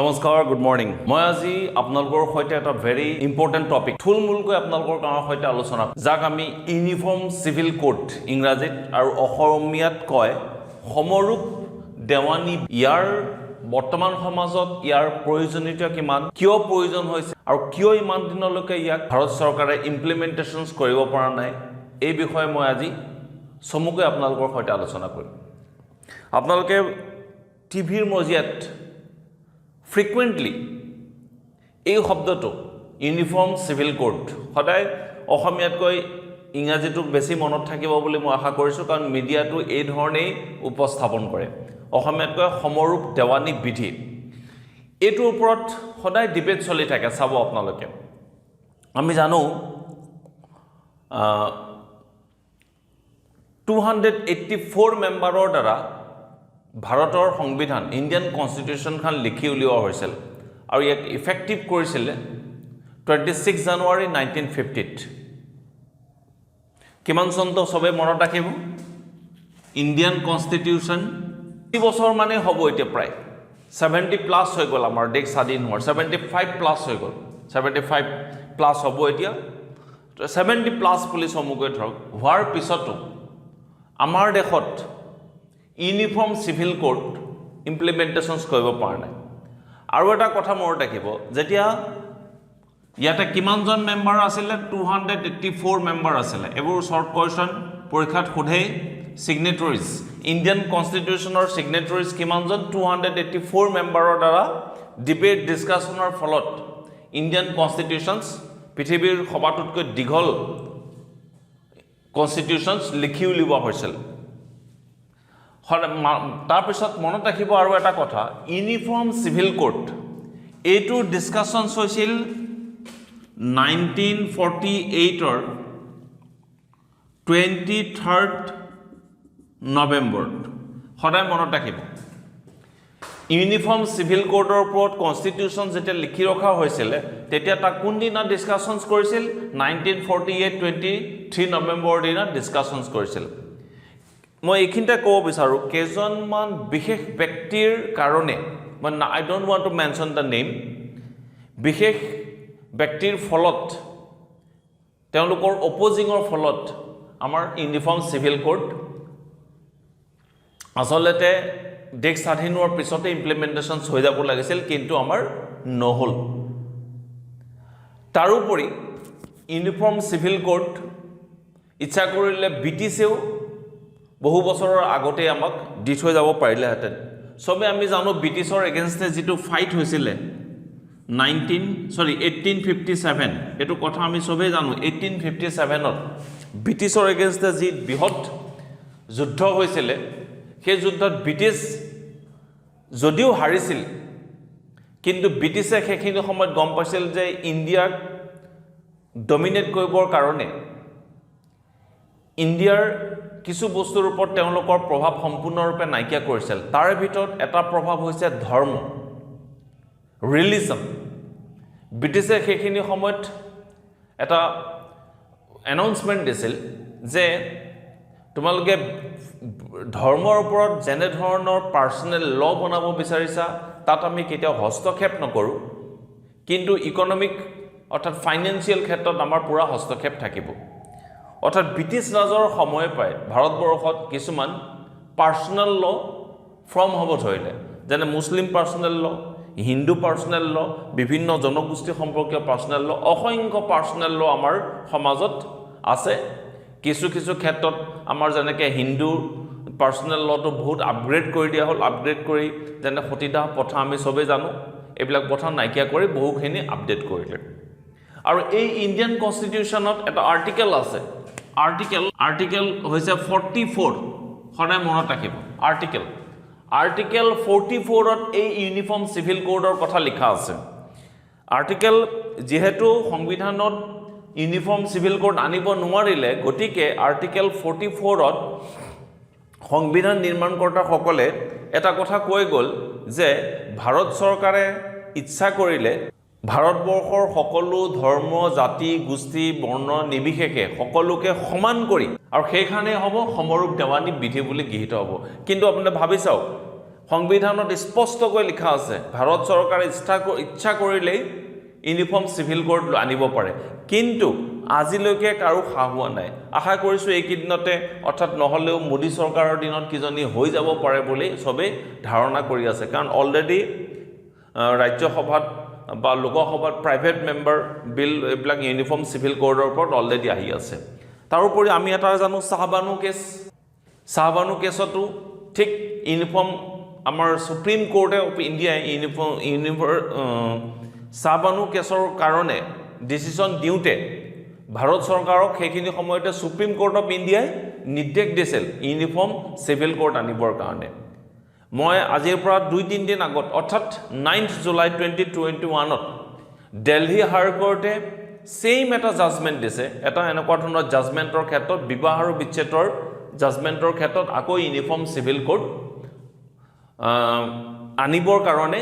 নমস্কাৰ good morning মই আজি আপোনালোকৰ সৈতে এটা ভেৰি ইম্পৰ্টেণ্ট টপিক থুলমূলকৈ আপোনালোকৰ কামৰ সৈতে আলোচনা যাক আমি ইউনিফৰ্ম সিভিল কোড ইংৰাজীত আৰু অসমীয়াত কয় সমৰূপ দেৱানী ইয়াৰ বৰ্তমান সমাজত ইয়াৰ প্ৰয়োজনীয়তা কিমান কিয় প্ৰয়োজন হৈছে আৰু কিয় ইমান দিনলৈকে ইয়াক ভাৰত চৰকাৰে ইমপ্লিমেন্টেশনছ কৰিব পৰা নাই এই বিষয়ে মই আজি সমুকৈ আপোনালোকৰ সৈতে আলোচনা কৰিম আপোনালোকে টিভিৰ মজিয়াত frequently এই শব্দটো ইউনিফৰ্ম সিভিল কোড সদায় অসমীয়াতকৈ ইংৰাজীটো বেছি মনত থাকিব বুলি মই আশা কৰিছো কাৰণ মিডিয়াটো এই ধৰণেই উপস্থাপন কৰে অসমীয়াতকৈ সমৰূপ দেৱানী বিধি এইটোৰ ওপৰত সদায় ডিবেট চলি থাকে চাব আপোনালোকে আমি জানো 284 মেম্বাৰৰ দ্বাৰা ভাৰতৰ সংবিধান ইণ্ডিয়ান কনষ্টিটিউচন খান লিখি উলিওৱা হৈছিল আৰু ইয়াক ইফেক্টিভ কৰিছিল 26 জানুৱাৰী 1950 কিমান চনটো সবে মনত ৰাখিব ইণ্ডিয়ান কনষ্টিটিউচন 2 বছৰ মানে হ'ব এতিয়া প্ৰায় 70 প্লাস হৈ গ'ল আমাৰ দেশ স্বাধীন হোৱাৰ 75 প্লাস হৈ গ'ল 75 প্লাস হ'ব এতিয়া 70 প্লাস পুলিচ সমুকৈ ধৰক হোৱাৰ পিছতো আমাৰ দেশত ইউনিফৰ্ম সিভিল কোড ইমপ্লিমেন্টেশনছ কৰিব পৰা নাই আৰু এটা কথা মনত ৰাখিব যেতিয়া ইয়াতে কিমানজন মেম্বাৰ আছিল 284 মেম্বাৰ আছিল এবোৰ শৰ্ট কোৱেশ্চন পৰীক্ষাত সোধে সিগনেটৰিজ ইণ্ডিয়ান কনষ্টিটিউচনৰ সিগনেটৰিজ কিমানজন 284 মেম্বাৰৰ দ্বাৰা ডিবেট ডিসকাশনৰ ফলত ইণ্ডিয়ান কনষ্টিটিউচনছ পৃথিৱীৰ সবাতোতকৈ দীঘল কনষ্টিটিউচনছ লিখি উলিওৱা হৈছিল তাৰ পিছত মনত ৰাখিব আৰু এটা কথা ইউনিফৰ্ম সিভিল কোড এইটো ডিসকাশনছ হৈছিল 1948 ৰ 23rd নৱেম্বৰ সদায় মনত ৰাখিব ইউনিফৰ্ম সিভিল কোডৰ ওপৰত কনষ্টিটিউচন যেতিয়া লিখি ৰখা হৈছিল তেতিয়া তা কোন দিনা ডিসকাশনছ কৰিছিল 1948 23 নৱেম্বৰ দিনা ডিসকাশনছ কৰিছিল মই এইখিনতে ক'ব বিচাৰো কেজনমান বিশেষ ব্যক্তিৰ কাৰণে মানে I don't want to mention the name বিশেষ ব্যক্তিৰ ফলত তেওঁলোকৰ অপোজিংৰ ফলত আমাৰ ইউনিফৰ্ম সিভিল কোড আসলতে দেশ স্বাধীন হোৱাৰ পিছতে ইমপ্লিমেন্টেশনছ হৈ যাব লাগিছিল কিন্তু আমাৰ নহল তাৰোপৰি ইউনিফৰ্ম সিভিল কোড ইচ্ছা কৰিলে ব্ৰিটিছেও বহু বছৰৰ আগতে আমাক দি থৈ যাব পাৰিলেহেঁতেন সবে আমি জানো ব্ৰিটিছৰ এগেইনষ্টে যেটো ফাইট হৈছিল 1857 এটো কথা আমি সবে জানো 1857 ত ব্ৰিটিছৰ এগেইনষ্টে যি বৃহৎ যুদ্ধ হৈছিল সেই যুদ্ধত ব্ৰিটিছ যদিও হাৰিছিল কিন্তু ব্ৰিটিছে সেইখিনি সময়ত গম পাইছিল যে ইণ্ডিয়াক ডমিনেট কৰিবৰ কাৰণে ইণ্ডিয়াৰ কিছু বস্তুৰ ওপৰত তেওঁলোকৰ প্ৰভাৱ সম্পূৰ্ণৰূপে নাইকিয়া কৰিছিল তাৰ ভিতৰত এটা প্ৰভাৱ হৈছে ধৰ্ম ৰিলিজন ব্ৰিটিছে সেইখিনি সময়ত এটা এনাউন্সমেন্ট দিছিল যে তোমালোকে ধৰ্মৰ ওপৰত যেনে ধৰণৰ পাৰ্সোনেল ল বনাব বিচাৰিছা তাত আমি কেতিয়াও হস্তক্ষেপ নকৰো কিন্তু ইকোনমিক অৰ্থাৎ ফাইনান্সিয়েল ক্ষেত্ৰত আমাৰ পুৰা হস্তক্ষেপ থাকিব অৰ্থাৎ ব্ৰিটিছ ৰাজৰ সময় পায় ভাৰতবৰ্ষত কিছুমান পাৰ্সোনেল ল ফ্ৰম হ'ব ধৰিলে যেনে মুছলিম পাৰ্সোনেল ল হিন্দু পাৰ্সোনেল ল বিভিন্ন জনগোষ্ঠী সম্পৰ্কীয় পাৰ্সোনেল ল অসংখ্য পাৰ্সোনেল ল আমাৰ সমাজত আছে কিছু কিছু ক্ষেত্ৰত আমাৰ যেনেকৈ হিন্দু পাৰ্সোনেল লটো বহুত আপগ্ৰেড কৰি দিয়া হ'ল আপগ্ৰেড কৰি যেনে সতীদাহ প্ৰথা আমি সবে জানো এইবিলাক প্ৰথা নাইকিয়া কৰি বহুখিনি আপডেট কৰিলে আৰু এই ইণ্ডিয়ান কনষ্টিটিউচনত এটা আৰ্টিকেল আছে আৰ্টিকেল হৈছে 44 সদায় মনত ৰাখিব আৰ্টিকেল 44 ত এই ইউনিফৰ্ম সিভিল কোডৰ কথা লিখা আছে আৰ্টিকেল যেহেতু সংবিধানত ইউনিফৰ্ম সিভিল কোড আনিব নোৱাৰিলে গতিকে আৰ্টিকেল 44 ত সংবিধান নিৰ্মাণকৰ্তা সকলে এটা কথা কৈ গ'ল যে ভাৰত চৰকাৰে ইচ্ছা কৰিলে ভাৰতবৰ্ষৰ সকলো ধৰ্ম জাতি গোষ্ঠী বৰ্ণ নিবিশেষে সকলোকে সমান কৰি আৰু সেইখানে হ'ব সমৰূপ দেৱানী বিধি বুলি গৃহীত হ'ব কিন্তু আপুনি ভাবি চাওক সংবিধানত স্পষ্টকৈ লিখা আছে ভাৰত চৰকাৰে ইচ্ছা কৰিলেই ইউনিফৰ্ম চিভিল কোড আনিব পাৰে কিন্তু আজিলৈকে কাৰো খা হোৱা নাই আশা কৰিছোঁ এইকেইদিনতে অৰ্থাৎ নহলেও মোদী চৰকাৰৰ দিনত কিজনী হৈ যাব পাৰে বুলি সবে ধাৰণা কৰি আছে কাৰণ অলৰেডি ৰাজ্যসভাত বা লোকসভাত প্ৰাইভেট মেম্বাৰ বিল এইবিলাক ইউনিফৰ্ম চিভিল কোডৰ ওপৰত অলৰেডি আহি আছে তাৰোপৰি আমি এটা জানো চাহবানু কেছতো ঠিক ইউনিফৰ্ম আমাৰ সুপ্ৰিম কোৰ্টে অফ ইণ্ডিয়াই চাহবানু কেছৰ কাৰণে ডিচিশ্যন দিওঁতে ভাৰত চৰকাৰক সেইখিনি সময়তে সুপ্ৰিম কোৰ্ট অফ ইণ্ডিয়াই নিৰ্দেশ দিছিল ইউনিফৰ্ম চিভিল কোড আনিবৰ কাৰণে মই আজিৰ পৰা 2-3 দিন আগত অৰ্থাৎ 9 জুলাই 2021ত দিল্লী হাই কোৰ্টে সেম এটা জাজমেন্ট দিছে এটা এনেকুৱা ধৰণৰ জাজমেন্টৰ ক্ষেত্ৰত বিবাহ আৰু বিচ্ছেদৰ জাজমেন্টৰ ক্ষেত্ৰত আকৌ ইউনিফৰ্ম চিভিল কোড আনিবৰ কাৰণে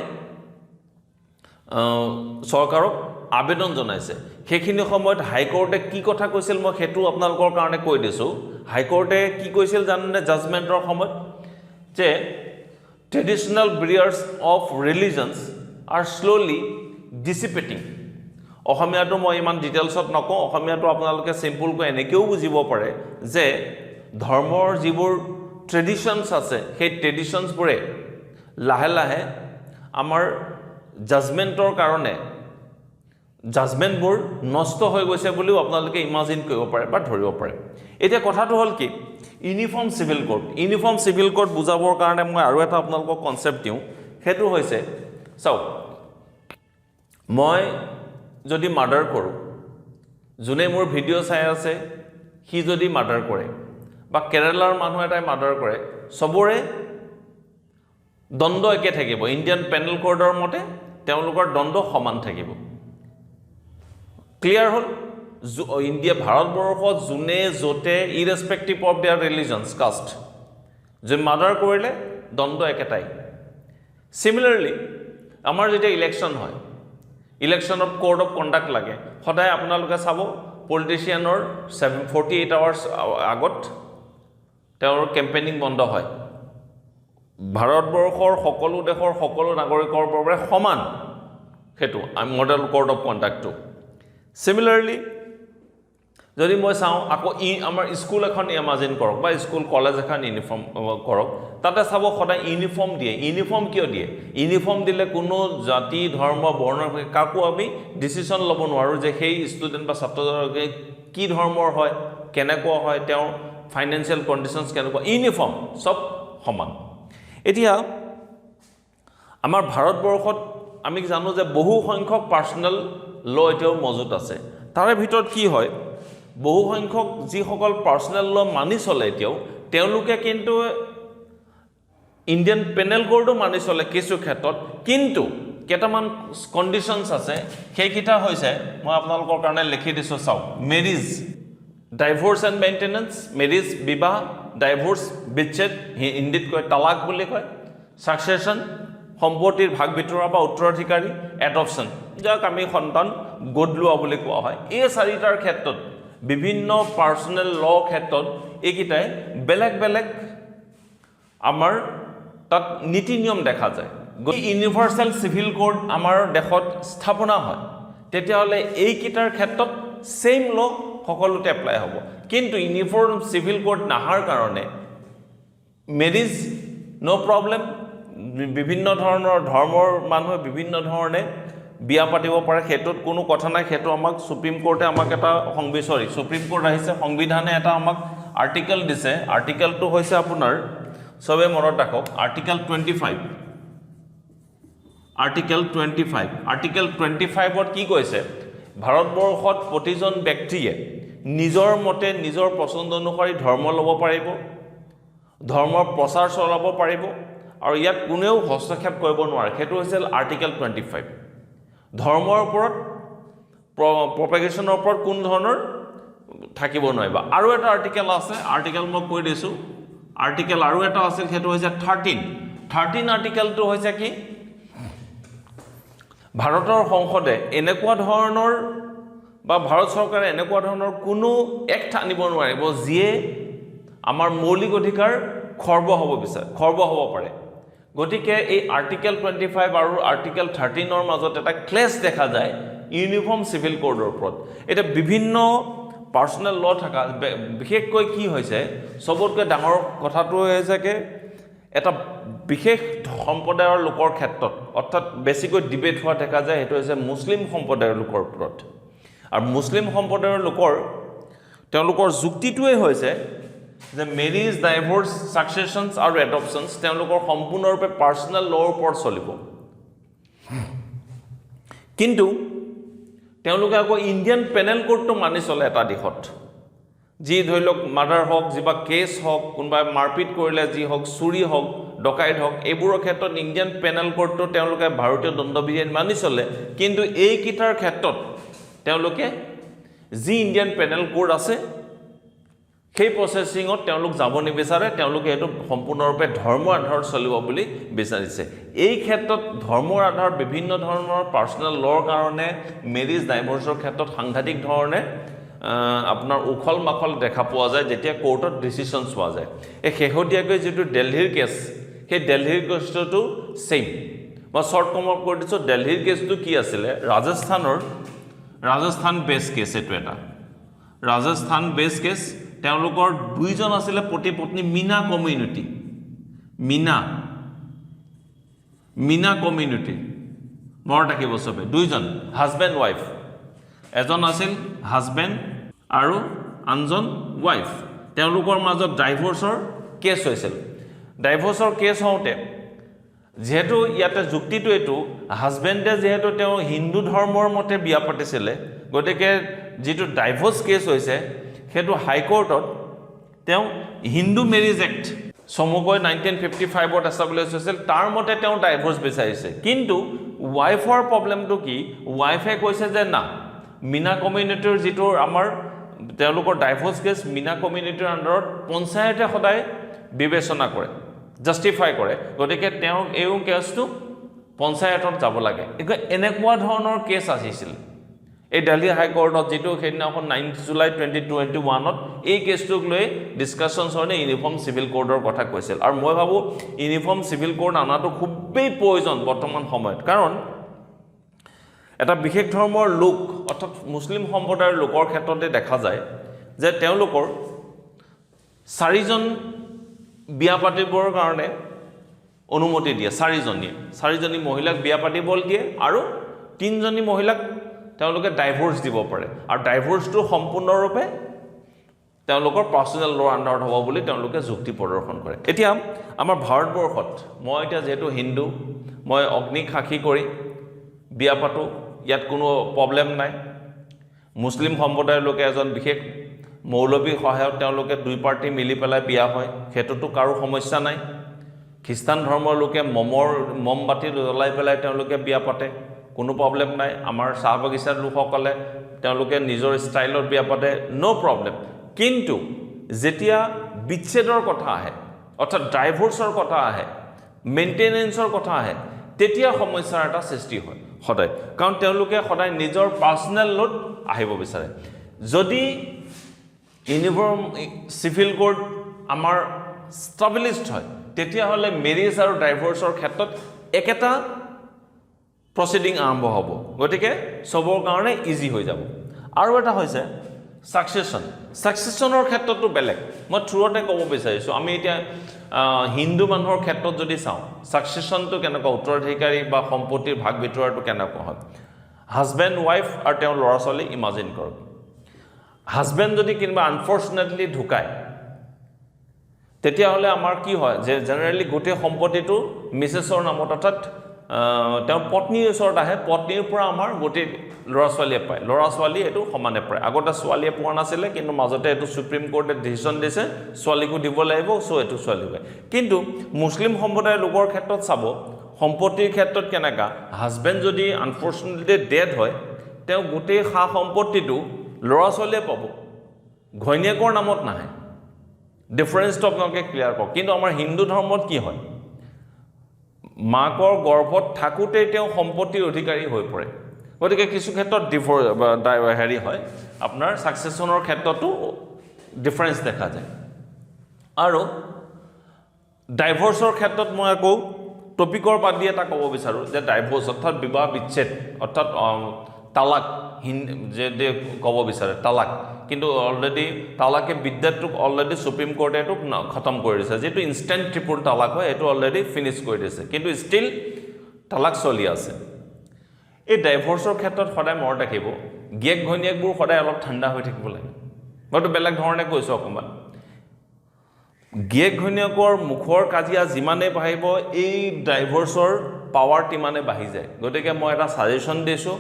চৰকাৰক আবেদন জনাইছে সেইখিনি সময়ত হাইকোৰ্টে কি কথা কৈছিল মই হেতু আপোনালোকৰ কাৰণে কৈ দিছো হাইকোৰ্টে কি কৈছিল জানেনে জাজমেন্টৰ সময়ত যে ট্ৰেডিশনেল বেৰিয়াৰ্ছ অফ ৰিলিজনছ আৰ স্লোলি ডিসিপেটিং অসমীয়াটো মই ইমান ডিটেইলছত নকওঁ অসমীয়াটো আপোনালোকে সিম্পলকৈ এনেকেও বুজিব পাৰে যে ধৰ্মৰ যিবোৰ ট্ৰেডিশনছ আছে সেই ট্ৰেডিশনছবোৰে লাহে লাহে আমাৰ জাজমেন্টৰ কাৰণে জাজমেন্টবোৰ নষ্ট হৈ গৈছে বুলিও আপোনালোকে ইমাজিন কৰিব পাৰে বা ধৰিব পাৰে এতিয়া কথাটো হ'ল কি ইউনিফৰ্ম চিভিল কোড বুজাবৰ কাৰণে মই আৰু এটা আপোনালোকক কনসেপ্ট দিওঁ হেতু হৈছে চাওক মই যদি মাৰ্ডাৰ কৰোঁ যোনে মোৰ ভিডিঅ' চাই আছে সি যদি মাৰ্ডাৰ কৰে বা কেৰালাৰ মানুহ এটাই মাৰ্ডাৰ কৰে সবৰে দণ্ড একে থাকিব ইণ্ডিয়ান পেনেল কোডৰ মতে তেওঁলোকৰ দণ্ড সমান থাকিব ক্লিয়াৰ হ'ল ইণ্ডিয়া ভাৰতবৰ্ষত যোনে যতে ইৰেসপেক্টিভ অফ देयर ৰিলিজনছ কাষ্ট যে মাৰ্ডাৰ কৰিলে দণ্ড একেটাই সিমিলাৰলি আমাৰ যেতিয়া ইলেকশ্যন হয় ইলেকশ্যনত কোড অফ কণ্ডাক্ট লাগে সদায় আপোনালোকে চাব পলিটিচিয়ানৰ 48 আৱাৰ্ছ আগত তেওঁৰ কেম্পেইনিং বন্ধ হয় ভাৰতবৰ্ষৰ সকলো দেশৰ সকলো নাগৰিকৰ বাবে সমান হেতু মডেল কোড অফ কণ্ডাক্টটো সিমিলাৰলি যদি মই চাওঁ আকৌ আমাৰ স্কুল এখন ইমাজিন কৰক বা স্কুল কলেজ এখন ইউনিফৰ্ম কৰক তাতে চাব সদায় ইউনিফৰ্ম দিয়ে ইউনিফৰ্ম কিয় দিয়ে ইউনিফৰ্ম দিলে কোনো জাতি ধৰ্ম বৰ্ণ কাকো আমি ডিসিশন ল'ব নোৱাৰো যে সেই ষ্টুডেন্ট বা ছাত্ৰজনে কি ধৰ্মৰ হয় কেনেকুৱা হয় তেওঁ ফাইনান্সিয়েল কণ্ডিশনছ কেনেকুৱা ইউনিফৰ্ম সব সমান এতিয়া আমাৰ ভাৰতবৰ্ষত আমি জানো যে বহু সংখ্যক পাৰ্সোনেল ল এতিয়াও মজুত আছে তাৰে ভিতৰত কি হয় বহু সংখ্যক যিসকল পাৰ্সোনেল ল মানি চলে এতিয়াও তেওঁলোকে কিন্তু ইণ্ডিয়ান পেনেল কোডো মানি চলে কিছু ক্ষেত্ৰত কিন্তু কেইটামান কণ্ডিশনছ আছে সেইকিটা হৈছে মই আপোনালোকৰ কাৰণে লিখি দিছো চাওক মেৰিজ ডাইভোৰ্স এণ্ড মেইনটেনেন্স মেৰিজ বিবাহ ডাইভোৰ্স বিচ্ছেদ হিন্দীত কয় তালাক বুলি কয় সাকসেশন সম্পত্তিৰ ভাগ বিতৰা বা উত্তৰাধিকাৰী এডপশন যাক আমি সন্তান গোদ লোৱা বুলি কোৱা হয় এই চাৰিটাৰ ক্ষেত্ৰত বিভিন্ন পাৰ্সোনেল ল ক্ষেত্ৰত এইকিটাই বেলেগ বেলেগ আমাৰ তাত নীতি নিয়ম দেখা যায় ইউনিভাৰ্সাল সিভিল কোড আমাৰ দেশত স্থাপনা হয় তেতিয়াহলে এইকিটাৰ ক্ষেত্ৰত সেম ল সকলোতে এপ্লাই হ'ব কিন্তু ইউনিফৰ্ম সিভিল কোড নাহাৰ কাৰণে মেৰিজ নো প্ৰবলেম বিভিন্ন ধৰণৰ ধৰ্মৰ মানুহে বিভিন্ন ধৰণে বিয়া পাতিব পাৰে হেতুত কোনো কথা নাই হেতু আমাক সুপ্ৰিম কোৰ্টে আমাক এটা সুপ্ৰিম কোৰ্ট আহিছে সংবিধানে এটা আমাক আৰ্টিকেল দিছে আৰ্টিকেলটো হৈছে আপোনাৰ সবে মনত ৰাখক আৰ্টিকেল 25 আৰ্টিকেল 25ত কি কৈছে ভাৰতবৰ্ষত প্ৰতিজন ব্যক্তিয়ে নিজৰ মতে নিজৰ পছন্দ অনুসৰি ধৰ্ম ল'ব পাৰিব ধৰ্মৰ প্ৰচাৰ চলাব পাৰিব আৰু ইয়াত কোনেও হস্তক্ষেপ কৰিব নোৱাৰে হেতু হৈছে আৰ্টিকেল 25 ধৰ্মৰ ওপৰত প্ৰপাগেশনৰ ওপৰত কোন ধৰণৰ থাকিব নোৱাৰিব আৰু এটা আৰ্টিকেল আছে আৰ্টিকেল মই কৈ দিছো আৰ্টিকেল আৰু এটা আছে হেতু হৈছে 13 আৰ্টিকেলটো হৈছে কি ভাৰতৰ সংসদে এনেকুৱা ধৰণৰ বা ভাৰত চৰকাৰে এনেকুৱা ধৰণৰ কোনো এক্ট আনিব নোৱাৰিব যিয়ে আমাৰ মৌলিক অধিকাৰ খৰ্ব হ'ব পাৰে গতিকে এই আৰ্টিকেল 25 আৰু আৰ্টিকেল 13ৰ মাজত এটা ক্লেশ দেখা যায় ইউনিফৰ্ম চিভিল কোডৰ ওপৰত এটা বিভিন্ন পাৰ্সোনেল ল থকা বিশেষকৈ কি হৈছে সবতকৈ ডাঙৰ কথাটো হৈছে যে এটা বিশেষ সম্প্ৰদায়ৰ লোকৰ ক্ষেত্ৰত অৰ্থাৎ বেছিকৈ ডিবেট হোৱা দেখা যায় সেইটো হৈছে মুছলিম সম্প্ৰদায়ৰ লোকৰ ওপৰত আৰু মুছলিম সম্প্ৰদায়ৰ লোকৰ তেওঁলোকৰ যুক্তিটোৱে হৈছে যে মেৰিজ ডাইভোৰ্স সাকসেশনস আৰু এডপশনস তেওঁলোকৰ সম্পূৰ্ণৰূপে পাৰ্সোনেল লৰ ওপৰত চলিব কিন্তু তেওঁলোকে আকৌ ইণ্ডিয়ান পেনেল কোডটো মানি চলে এটা দিশত যি ধৰি লওক মাৰ্ডাৰ হওক যিবা কেছ হওক কোনোবাই মাৰপিট কৰিলে যি হওক চুৰি হওক ডকাইত হওক এইবোৰৰ ক্ষেত্ৰত ইণ্ডিয়ান পেনেল কোডটো তেওঁলোকে ভাৰতীয় দণ্ডবিধি মানি চলে কিন্তু এই কিটাৰ ক্ষেত্ৰত তেওঁলোকে যি ইণ্ডিয়ান পেনেল কোড আছে সেই প্ৰসেসিঙত তেওঁলোক যাব নিবিচাৰে তেওঁলোকে এটো সম্পূৰ্ণৰূপে ধৰ্ম আধাৰত চলিব বুলি বিচাৰিছে এই ক্ষেত্ৰত ধৰ্মৰ আধাৰ বিভিন্ন ধৰণৰ পাৰ্সোনেল লৰ কাৰণে মেৰিজ ডাইভোৰ্সৰ ক্ষেত্ৰত সাংঘাতিক ধৰণে আপোনাৰ উখল মাখল দেখা পোৱা যায় যেতিয়া কোৰ্টত ডিসিশন হোৱা যায় এই শেহতীয়াকৈ যেটো দিল্লীৰ কেছ সেই দিল্লীৰ কেছটো সেম বা শৰ্ট কম আপ কৰি দিছো দিল্লীৰ কেছটো কি আছিল ৰাজস্থান বেস কেছ এটো এটা ৰাজস্থান বেস কেছ তেওঁলোকৰ দুইজন আছিল পতি পত্নী মিনা কমিউনিটি মৰ থাকিব সবে দুইজন হাজবেন্ড ওয়াইফ এজন আছিল হাজবেন্ড আৰু আনজন ওয়াইফ তেওঁলোকৰ মাজত ডাইভোৰ্সৰ কেছ হৈছিল ডাইভোৰ্সৰ কেছ হওঁতে যেহেতু ইয়াতে যুক্তিটো এটো হাজবেন্ডে যেহেতু তেওঁ হিন্দু ধৰ্মৰ মতে বিয়া পাতিছিল গতিকে যেটো ডাইভোৰ্স কেছ হৈছে হেতু হাই কোৰ্টত তেওঁ হিন্দু মেৰিজ এক্ট সমগ্ৰ 1955 ত এস্টাবলিশ হৈছিল তাৰ মতে তেওঁ ডাইভোৰ্স বিচাৰিছে কিন্তু ওয়াইফৰ প্ৰবলেমটো কি ওয়াইফে কৈছে যে না মিনা কমিউনিটিৰ যেটো আমাৰ তেওঁলোকৰ ডাইভোৰ্স কেছ মিনা কমিউনিটিৰ আন্ডাৰত পঞ্চায়তে সদায় বিবেচনা কৰে জাস্টিফাই কৰে গতিকে তেওঁ এই কেছটো পঞ্চায়তত যাব লাগে এনেকুৱা ধৰণৰ কেছ আহিছিল এই দিল্লী হাই কোৰ্টত যেটো সেইদিনাখন 9 জুলাই 2021 ত এই কেছটোক লৈ ডিসকাশনছ হনে ইউনিফৰ্ম সিভিল কোডৰ কথা কৈছিল আৰু মই ভাবো ইউনিফৰ্ম সিভিল কোড আনাটো খুবেই প্ৰয়োজন বৰ্তমান সময়ত কাৰণ এটা বিশেষ ধৰ্মৰ লোক অৰ্থাৎ মুছলিম সম্প্ৰদায়ৰ লোকৰ ক্ষেত্ৰতে দেখা যায় যে তেওঁলোকৰ চাৰিজন বিয়া পাতিবৰ কাৰণে অনুমতি দিয়ে চাৰিজনী মহিলাক বিয়া পাতিবল দিয়ে আৰু তিনজনী মহিলাক তেওঁলোকে ডাইভোৰ্স দিব পাৰে আৰু ডাইভোৰ্সটো সম্পূৰ্ণৰূপে তেওঁলোকৰ পাৰ্সোনেল লৰ আন্ডাৰত হ'ব বুলি তেওঁলোকে যুক্তি প্ৰদৰ্শন কৰে এতিয়া আমাৰ ভাৰতবৰ্ষত মই এতিয়া যেহেতু হিন্দু মই অগ্নি সাক্ষী কৰি বিয়া পাতো ইয়াত কোনো প্ৰবলেম নাই মুছলিম সম্প্ৰদায়ৰ লোকে এজন বিশেষ মৌলবী সহায়ত তেওঁলোকে দুই পাৰ্টি মিলি পেলাই বিয়া হয় হেতুটো কাৰো সমস্যা নাই খ্ৰীষ্টান ধৰ্মৰ লোকে মমবাতি জ্বলাই পেলাই তেওঁলোকে বিয়া পাতে কোনো প্ৰবলেম নাই আমাৰ চাহ বাগিচাৰ লোকসকলে তেওঁলোকে নিজৰ ষ্টাইলত বিয়া পাতে নো প্ৰবলেম কিন্তু যেতিয়া বিচ্ছেদৰ কথা আহে অৰ্থাৎ ডাইভোৰ্সৰ কথা আহে মেইনটেনেন্সৰ কথা আহে তেতিয়া সমস্যাৰ এটা সৃষ্টি হয় সদায় কাৰণ তেওঁলোকে সদায় নিজৰ পাৰ্সোনেল লত আহিব বিচাৰে যদি ইউনিফৰ্ম সিভিল কোড আমাৰ স্টাবলিশড হয় তেতিয়া হলে মেৰিজ আৰু ডাইভোৰ্সৰ ক্ষেত্ৰত একেটা প্ৰসিডিং আৰম্ভ হ'ব গতিকে সবৰ কাৰণে ইজি হৈ যাব আৰু এটা হৈছে সাকসেশনৰ ক্ষেত্ৰটো বেলেগ মই থ্ৰুতে ক'ব বিচাৰিছো আমি এতিয়া হিন্দু মানুহৰ ক্ষেত্ৰত যদি চাওঁ সাকসেশনটো কেনেকুৱা উত্তৰাধিকাৰী বা সম্পত্তিৰ ভাগ বিতৰাটো কেনেকুৱা হয় হাজবেন্ড ওয়াইফ আৰু তেওঁৰ ল'ৰা ছোৱালী ইমাজিন কৰক হাজবেন্ড যদি কিবা আনফৰ্চুনেটলি ঢুকায় তেতিয়া হলে আমাৰ কি হয় যে জেনাৰেলি গোটেই সম্পত্তিটো মিছেছৰ নামত অৰ্থাৎ তেওঁ পত্নীৰ ওচৰত আহে পত্নীৰ পৰা আমাৰ গোটেই ল'ৰা ছোৱালীয়ে পায় ল'ৰা ছোৱালী এটো সমানে পায় আগতে ছোৱালীয়ে পোৱা নাছিলে কিন্তু মাজতে এটো সুপ্ৰিম কোৰ্টে ডিসিশন দিছে ছোৱালীকো দিব লাগিব সো এটো ছোৱালী পায় কিন্তু মুছলিম সম্প্ৰদায়ৰ লোকৰ ক্ষেত্ৰত চাব সম্পত্তিৰ ক্ষেত্ৰত কেনেকা হাজবেন্ড যদি আনফৰ্চুনেটলি ডেড হয় তেওঁ গোটেই খা সম্পত্তিটো ল'ৰা ছোৱালীয়ে পাব ঘৈণীয়েকৰ নামত নাহে ডিফাৰেন্সটো আপোনালোকে ক্লিয়াৰ কৰক কিন্তু আমাৰ হিন্দু ধৰ্মত কি হয় মাকৰ গৰ্ভত থাকুতে তেওঁ সম্পত্তিৰ অধিকাৰী হৈ পৰে গতিকে কিছু ক্ষেত্ৰত হেৰি হয় আপোনাৰ সাকসেশনৰ ক্ষেত্ৰতো ডিফাৰেন্স দেখা যায় আৰু ডাইভোৰ্সৰ ক্ষেত্ৰত মই আকৌ টপিকৰ বাদ দি এটা ক'ব বিচাৰোঁ যে ডাইভোৰ্চ অৰ্থাৎ বিবাহ বিচ্ছেদ অৰ্থাৎ তালাক যে ক'ব বিচাৰে তালাক কিন্তু অলৰেডি তালাকে বিদ্যাটোক অলৰেডি সুপ্ৰিম কোৰ্টে এইটোক খতম কৰি দিছে যিটো ইনষ্টেণ্ট ট্ৰিপুল তালাক হয় এইটো অলৰেডি ফিনিছ কৰি দিছে কিন্তু ষ্টিল তালাক চলি আছে এই ডাইভোৰ্চৰ ক্ষেত্ৰত সদায় মনত ৰাখিব গিয়েক ঘৈণীয়েকবোৰ সদায় অলপ ঠাণ্ডা হৈ থাকিব লাগে মইতো বেলেগ ধৰণে কৈছোঁ অকণমান গিয়েক ঘৈণীয়েকৰ মুখৰ কাজিয়া যিমানেই বাঢ়িব এই ডাইভোৰ্চৰ পাৱাৰ তিমানে বাঢ়ি যায় গতিকে মই এটা ছাজেশ্যন দিছোঁ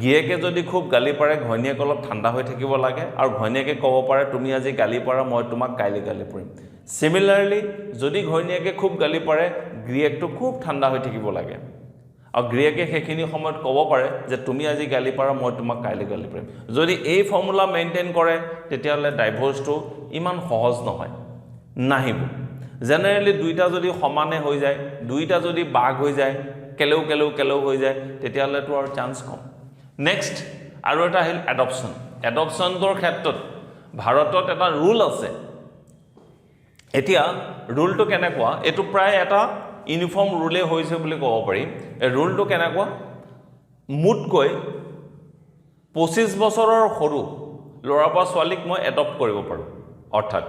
গিয়েকে যদি খুব গালি পাৰে ঘৈণীয়েক অলপ ঠাণ্ডা হৈ থাকিব লাগে আৰু ঘৈণীয়েকে ক'ব পাৰে তুমি আজি গালি পাৰা মই তোমাক কাইলৈ গালি পাৰিম সিমিলাৰলি যদি ঘৈণীয়েকে খুব গালি পাৰে গিয়েকটো খুব ঠাণ্ডা হৈ থাকিব লাগে আৰু গিয়েকে সেইখিনি সময়ত ক'ব পাৰে যে তুমি আজি গালি পাৰা মই তোমাক কাইলৈ গালি পাৰিম যদি এই ফৰ্মুলা মেইনটেইন কৰে তেতিয়াহ'লে ডাইভোৰ্চটো ইমান সহজ নহয় নাহিব জেনেৰেলি দুইটা যদি সমানে হৈ যায় দুইটা যদি বাঘ হৈ যায় কেলেও হৈ যায় তেতিয়াহ'লেতো আৰু চান্স কম নেক্সট আৰু এটা আহিল এডপশ্যনৰ ক্ষেত্ৰত ভাৰতত এটা ৰুল আছে এতিয়া ৰুলটো কেনেকুৱা এইটো প্ৰায় এটা ইউনিফৰ্ম ৰুলে হৈছে বুলি ক'ব পাৰি এই ৰুলটো কেনেকুৱা মুঠকৈ 25 বছৰৰ সৰু ল'ৰা বা ছোৱালীক মই এডপ্ট কৰিব পাৰোঁ অৰ্থাৎ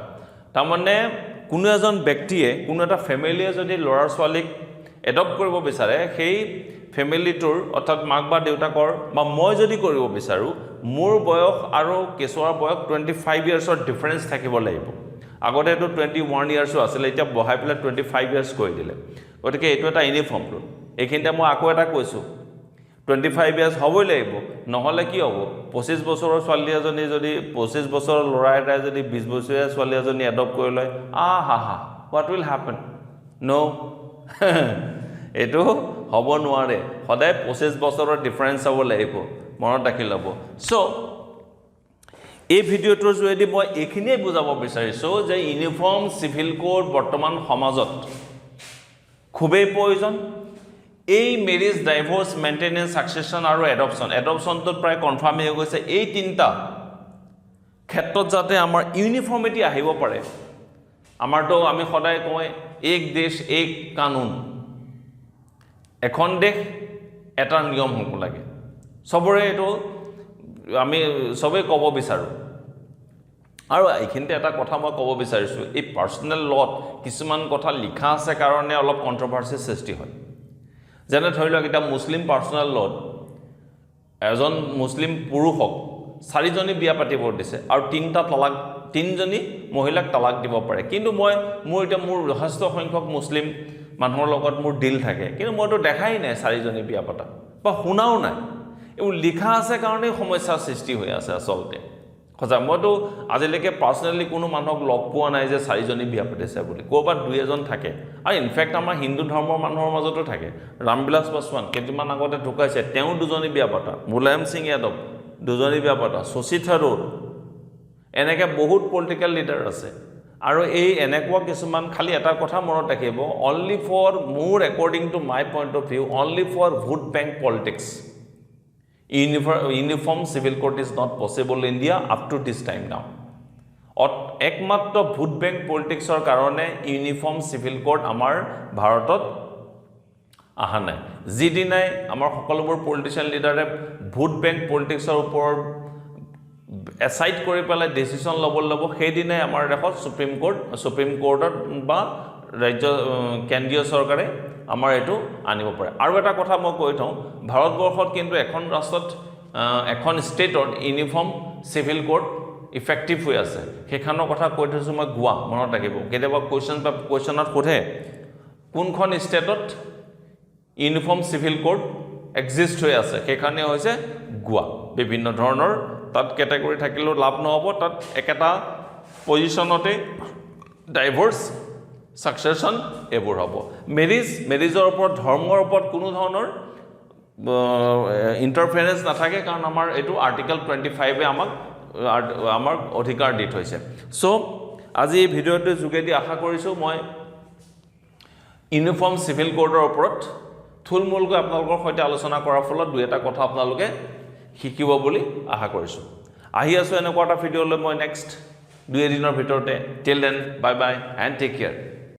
তাৰমানে কোনো এজন ব্যক্তিয়ে কোনো এটা ফেমিলিয়ে যদি ল'ৰা ছোৱালীক এডপ্ট কৰিব বিচাৰে সেই ফেমিলিটোৰ অৰ্থাৎ মাক বা দেউতাকৰ বা মই যদি কৰিব বিচাৰোঁ মোৰ বয়স আৰু কেঁচুৱাৰ বয়স 25 ইয়াৰ্ছৰ ডিফাৰেঞ্চ থাকিব লাগিব আগতে এইটো 21 ইয়াৰ্ছো আছিলে এতিয়া বহাই পেলাই 25 ইয়াৰ্ছ কৰি দিলে গতিকে এইটো এটা ইউনিফৰ্ম ৰুল এইখিনিতে মই আকৌ এটা কৈছোঁ 25 ইয়াৰ্ছ হ'বই লাগিব নহ'লে কি হ'ব 25 বছৰৰ ছোৱালী এজনী যদি 25 বছৰৰ ল'ৰা এটাই যদি 20 বছৰীয়া ছোৱালী এজনী এডপ্ট কৰি লয় হা হোৱাট উইল হেপেন ন' এইটো হ'ব নোৱাৰে সদায় 25 বছৰৰ ডিফাৰেঞ্চ হ'ব লাগিব মনত ৰাখি ল'ব চ' এই ভিডিঅ'টোৰ যোগেদি মই এইখিনিয়ে বুজাব বিচাৰিছোঁ যে ইউনিফৰ্ম চিভিল কোড বৰ্তমান সমাজত খুবেই প্ৰয়োজন এই মেৰিজ ডাইভোৰ্চ মেইনটেনেন্স সাকসেছন আৰু এডপশ্যনটোত প্ৰায় কনফাৰ্ম হৈ গৈছে এই তিনিটা ক্ষেত্ৰত যাতে আমাৰ ইউনিফৰ্মিটি আহিব পাৰে আমাৰতো আমি সদায় কওঁ এক দেশ এক কানুন এখন দেশ এটা নিয়ম হ'ব লাগে সবৰে এইটো আমি সবে ক'ব বিচাৰোঁ আৰু এইখিনিতে এটা কথা মই ক'ব বিচাৰিছোঁ এই পাৰ্চনেল লত কিছুমান কথা লিখা আছে কাৰণে অলপ কন্ট্ৰভাৰ্সি সৃষ্টি হয় যেনে ধৰি লওক এটা মুছলিম পাৰ্চনেল লত এজন মুছলিম পুৰুষক 4জনী বিয়া পাতিব দিছে আৰু 3জনী মহিলাক তালাক দিব পাৰে কিন্তু মোৰ যথেষ্ট সংখ্যক মুছলিম মানুহৰ লগত মোৰ ডিল থাকে কিন্তু মইতো দেখাই নাই 4জনী বিয়া পতা বা শুনাও নাই এইবোৰ লিখা আছে কাৰণে সমস্যাৰ সৃষ্টি হৈ আছে আচলতে খজা মইতো আজিলৈকে পাৰ্চনেলি কোনো মানুহক লগ পোৱা নাই যে 4জনী বিয়া পাতিছে বুলি ক'ৰবাত 2-এজন থাকে আৰু ইনফেক্ট আমাৰ হিন্দু ধৰ্মৰ মানুহৰ মাজতো থাকে ৰামবিলাস পাছৱান কেইদিনমান আগতে ঢুকাইছে তেওঁ 2জনী বিয়া পতা মুলায়ম সিং যাদৱ 2জনী বিয়া পতা শশী থাৰুৰ এনেকৈ বহুত পলিটিকেল লিডাৰ আছে আৰু এই এনেকুৱা কিছুমান খালি এটা কথা মনত ৰাখিব অনলি ফৰ মোৰ according to my point of view only for vote bank politics uniform civil court is not possible in India up to this time now একমাত্ৰ ভোট বেংক পলিটিক্সৰ কাৰণে ইউনিফৰ্ম সিভিল কোড আমাৰ ভাৰতত আহা নাই যিদিনাই আমাৰ সকলোবোৰ পলিটিচিয়ান লিডাৰে ভোট বেংক পলিটিক্সৰ ওপৰত এসাইড কৰি পেলাই ডিসিশন ল'ব সেইদিনাই আমাৰ দেশত সুপ্ৰিম কোৰ্টত বা ৰাজ্য কেন্দ্ৰীয় চৰকাৰে আমাৰ এটো আনিব পাৰে আৰু এটা কথা মই কৈ থওঁ ভাৰতবৰ্ষত কিন্তু এখন ৰাষ্ট্ৰত এখন ষ্টেটত ইউনিফৰ্ম সিভিল কোড ইফেক্টিভ হৈ আছে সেইখনৰ কথা কৈ থৈছো মই গোৱা মনত ৰাখিব কেতিয়াবা কোৱেশ্চনত সোধে কোনখন ষ্টেটত ইউনিফৰ্ম সিভিল কোড এক্সিষ্ট হৈ আছে সেইখানে হৈছে গোৱা বিভিন্ন ধৰণৰ তাত ক্যাটাগৰী থাকিলেও লাভ নহব তাত একেটা পজিশনতে ডাইভোৰ্স সাকসেছন এবোৰ হ'ব মেৰিজৰ ওপৰত ধৰ্মৰ ওপৰত কোনো ধৰণৰ ইন্টাৰফেৰেন্স নাথাকে কাৰণ আমাৰ এটো আৰ্টিকেল 25 এ আমাক অধিকাৰ দি থৈছে সো আজি এই ভিডিওটো যোগেদি আশা কৰিছো মই ইউনিফৰ্ম সিভিল কোডৰ ওপৰত থুলমূলকৈ আপোনালোকৰ সৈতে আলোচনা কৰাৰ ফলত দুই এটা কথা আপোনালোকে শিকিব বুলি আশা কৰিছো আহি আছো এনেকুৱা এটা ভিডিও লৈ মই নেক্সট 2 দিনৰ ভিতৰতে till then bye bye and take care